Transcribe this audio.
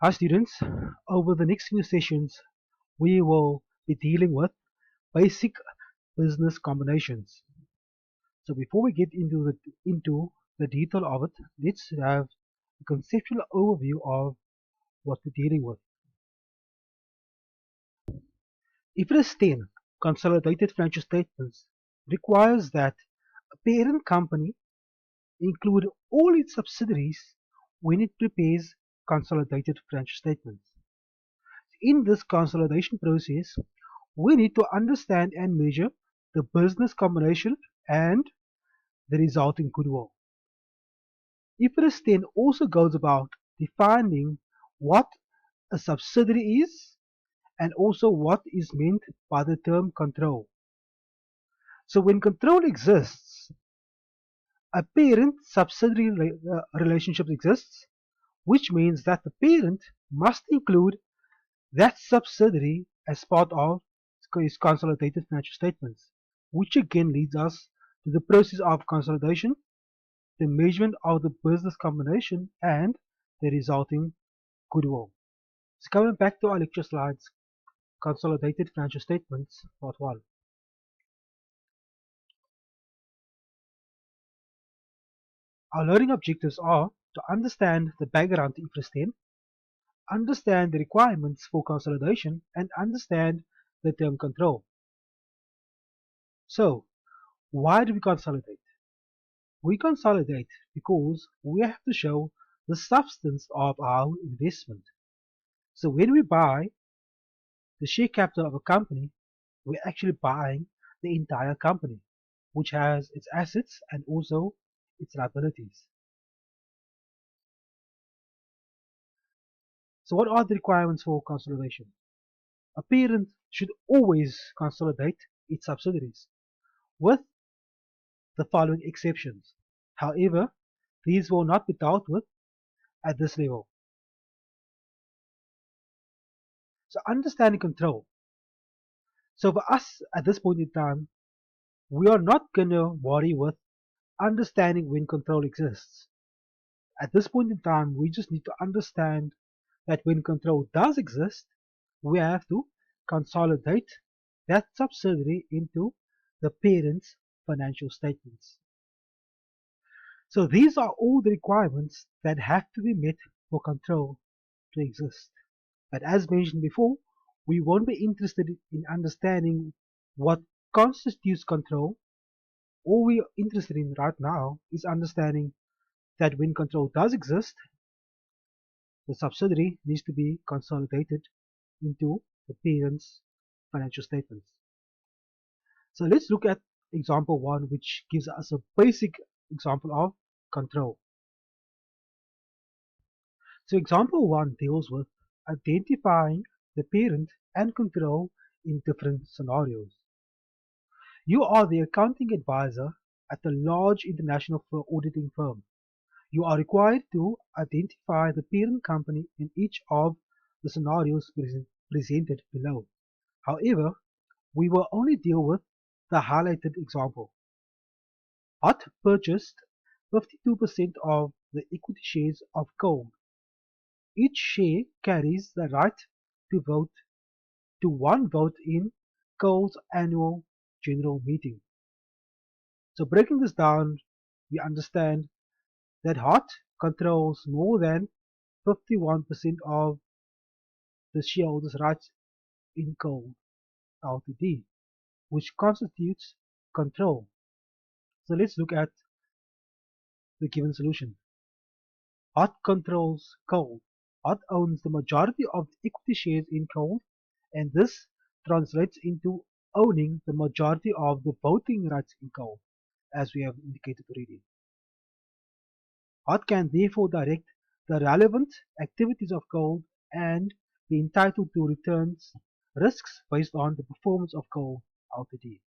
Hi students, over the next few sessions we will be dealing with basic business combinations. So before we get into the detail of it, let's have a conceptual overview of what we're dealing with. If it is 10 consolidated financial statements requires that a parent company include all its subsidiaries when it prepares consolidated financial statements. In this consolidation process, we need to understand and measure the business combination and the resulting goodwill. IFRS 10 also goes about defining what a subsidiary is and also what is meant by the term control. So when control exists, a parent-subsidiary relationship exists, which means that the parent must include that subsidiary as part of its consolidated financial statements, which again leads us to the process of consolidation, the measurement of the business combination, and the resulting goodwill. So coming back to our lecture slides, consolidated financial statements, part 1. Our learning objectives are to understand the background to IFRS 10, understand the requirements for consolidation, and understand the term control. So, why do we consolidate? We consolidate because we have to show the substance of our investment. So when we buy the share capital of a company, we're actually buying the entire company, which has its assets and also its liabilities. So what are the requirements for consolidation? A parent should always consolidate its subsidiaries, with the following exceptions. However, these will not be dealt with at this level. So understanding control. So for us at this point in time, we are not going to worry with understanding when control exists. At this point in time, we just need to understand that when control does exist, we have to consolidate that subsidiary into the parent's financial statements. So these are all the requirements that have to be met for control to exist. But as mentioned before, we won't be interested in understanding what constitutes control. All we are interested in right now is understanding that when control does exist, the subsidiary needs to be consolidated into the parent's financial statements. So let's look at example 1, which gives us a basic example of control. So example 1 deals with identifying the parent and control in different scenarios. You are the accounting advisor at a large international auditing firm. You are required to identify the parent company in each of the scenarios presented below. However, we will only deal with the highlighted example. Hot purchased 52% of the equity shares of Gold. Each share carries the right to vote to one vote in Gold's annual general meeting. So breaking this down, we understand that Hot controls more than 51% of the shareholders' rights in Gold Ltd, which constitutes control. So let's look at the given solution. Hot controls Gold. Hot owns the majority of the equity shares in Gold, and this translates into owning the majority of the voting rights in Gold, as we have indicated already. Hot can therefore direct the relevant activities of Gold and be entitled to returns risks based on the performance of Gold Ltd.